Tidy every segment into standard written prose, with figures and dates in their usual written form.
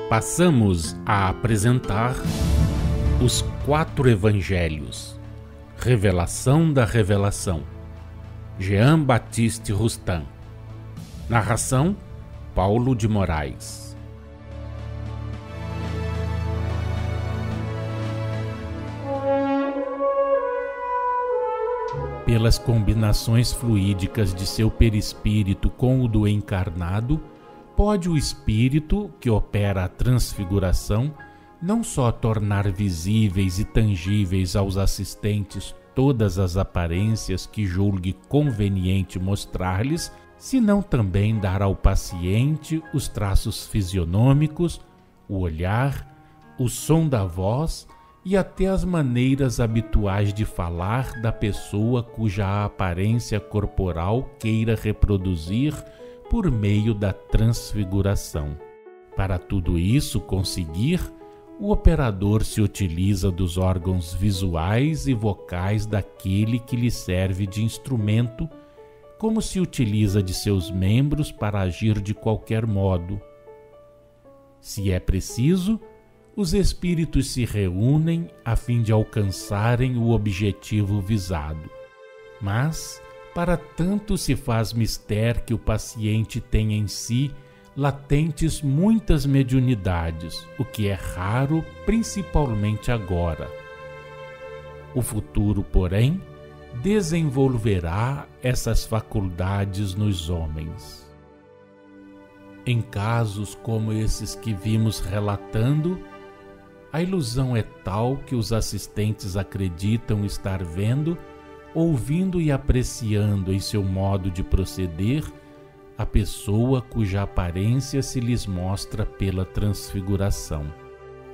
Passamos a apresentar os 4 Evangelhos, Revelação da Revelação, Jean Baptiste Rustin. Narração, Paulo de Moraes. Pelas combinações fluídicas de seu perispírito com o do encarnado, pode o espírito, que opera a transfiguração, não só tornar visíveis e tangíveis aos assistentes todas as aparências que julgue conveniente mostrar-lhes, senão também dar ao paciente os traços fisionômicos, o olhar, o som da voz e até as maneiras habituais de falar da pessoa cuja aparência corporal queira reproduzir por meio da transfiguração. Para tudo isso conseguir, o operador se utiliza dos órgãos visuais e vocais daquele que lhe serve de instrumento, como se utiliza de seus membros para agir de qualquer modo. Se é preciso, os espíritos se reúnem a fim de alcançarem o objetivo visado. Mas, para tanto se faz mister que o paciente tem em si latentes muitas mediunidades, o que é raro principalmente agora. O futuro, porém, desenvolverá essas faculdades nos homens. Em casos como esses que vimos relatando, a ilusão é tal que os assistentes acreditam estar vendo, ouvindo e apreciando em seu modo de proceder a pessoa cuja aparência se lhes mostra pela transfiguração.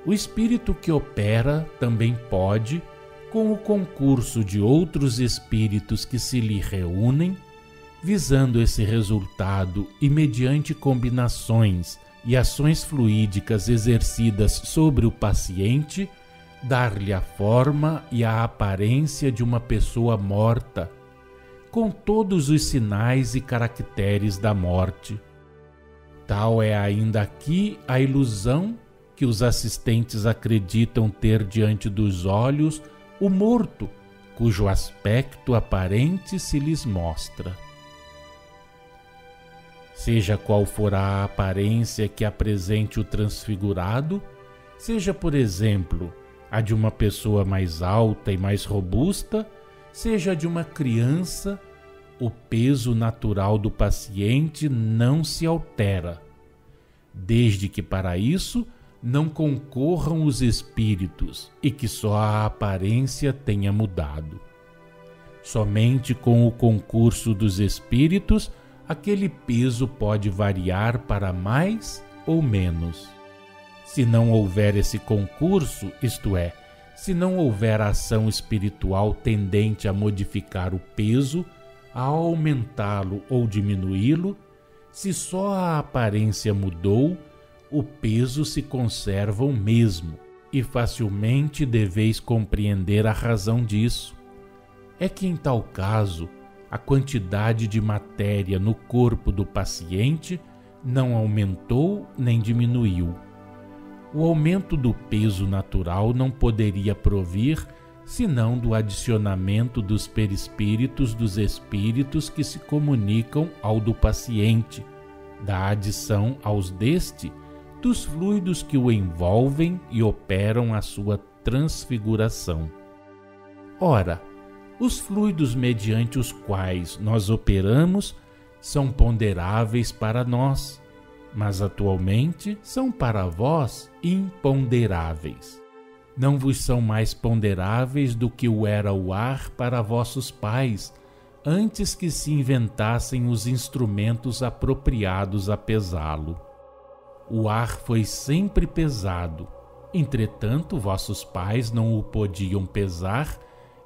O espírito que opera também pode, com o concurso de outros espíritos que se lhe reúnem, visando esse resultado e mediante combinações e ações fluídicas exercidas sobre o paciente, dar-lhe a forma e a aparência de uma pessoa morta, com todos os sinais e caracteres da morte. Tal é ainda aqui a ilusão que os assistentes acreditam ter diante dos olhos o morto, cujo aspecto aparente se lhes mostra. Seja qual for a aparência que apresente o transfigurado, seja, por exemplo, a de uma pessoa mais alta e mais robusta, seja de uma criança, o peso natural do paciente não se altera, desde que para isso não concorram os espíritos e que só a aparência tenha mudado. Somente com o concurso dos espíritos, aquele peso pode variar para mais ou menos. Se não houver esse concurso, isto é, se não houver ação espiritual tendente a modificar o peso, a aumentá-lo ou diminuí-lo, se só a aparência mudou, o peso se conserva o mesmo, e facilmente deveis compreender a razão disso. É que em tal caso, a quantidade de matéria no corpo do paciente não aumentou nem diminuiu. O aumento do peso natural não poderia provir senão do adicionamento dos perispíritos dos espíritos que se comunicam ao do paciente, da adição aos deste dos fluidos que o envolvem e operam a sua transfiguração. Ora, os fluidos mediante os quais nós operamos são ponderáveis para nós, mas atualmente são para vós imponderáveis. Não vos são mais ponderáveis do que o era o ar para vossos pais, antes que se inventassem os instrumentos apropriados a pesá-lo. O ar foi sempre pesado, entretanto vossos pais não o podiam pesar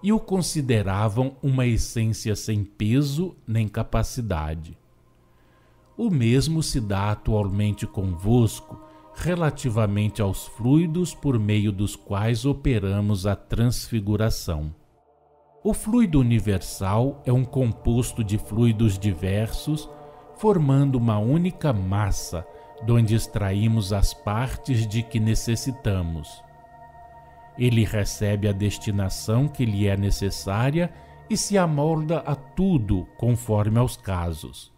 e o consideravam uma essência sem peso nem capacidade. O mesmo se dá atualmente convosco, relativamente aos fluidos por meio dos quais operamos a transfiguração. O fluido universal é um composto de fluidos diversos, formando uma única massa, donde extraímos as partes de que necessitamos. Ele recebe a destinação que lhe é necessária e se amolda a tudo conforme aos casos.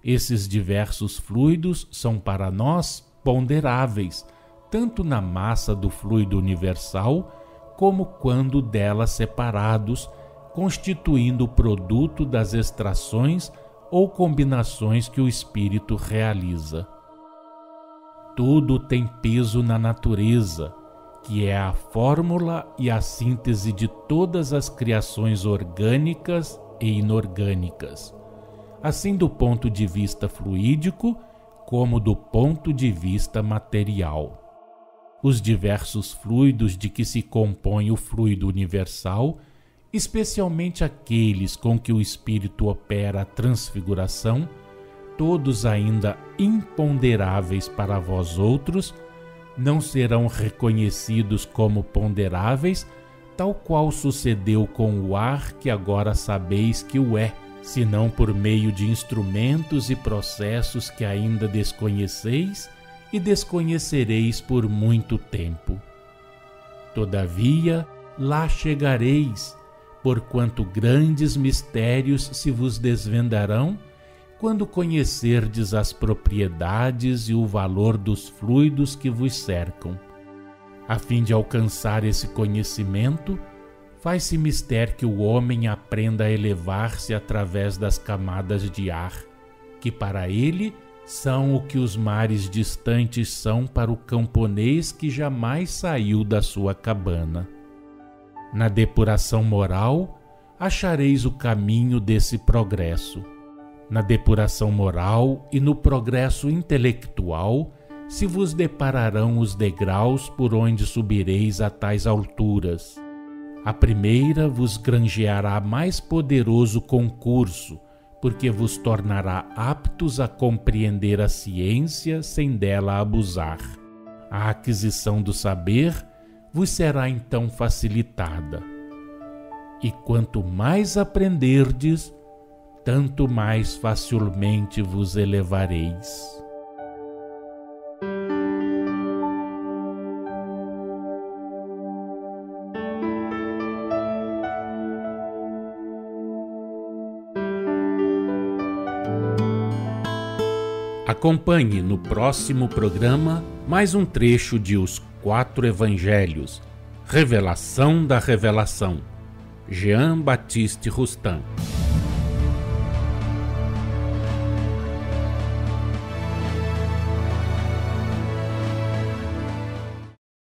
Esses diversos fluidos são para nós ponderáveis, tanto na massa do fluido universal, como quando dela separados, constituindo o produto das extrações ou combinações que o espírito realiza. Tudo tem peso na natureza, que é a fórmula e a síntese de todas as criações orgânicas e inorgânicas, assim do ponto de vista fluídico como do ponto de vista material. Os diversos fluidos de que se compõe o fluido universal, especialmente aqueles com que o espírito opera a transfiguração, todos ainda imponderáveis para vós outros, não serão reconhecidos como ponderáveis, tal qual sucedeu com o ar que agora sabeis que o é, senão por meio de instrumentos e processos que ainda desconheceis e desconhecereis por muito tempo. Todavia, lá chegareis, porquanto grandes mistérios se vos desvendarão, quando conhecerdes as propriedades e o valor dos fluidos que vos cercam. A fim de alcançar esse conhecimento, faz-se mister que o homem aprenda a elevar-se através das camadas de ar, que para ele são o que os mares distantes são para o camponês que jamais saiu da sua cabana. Na depuração moral, achareis o caminho desse progresso. Na depuração moral e no progresso intelectual se vos depararão os degraus por onde subireis a tais alturas. A primeira vos granjeará mais poderoso concurso, porque vos tornará aptos a compreender a ciência sem dela abusar. A aquisição do saber vos será então facilitada. E quanto mais aprenderdes, tanto mais facilmente vos elevareis. Acompanhe no próximo programa mais um trecho de Os 4 Evangelhos, Revelação da Revelação, Jean Baptiste Rustin.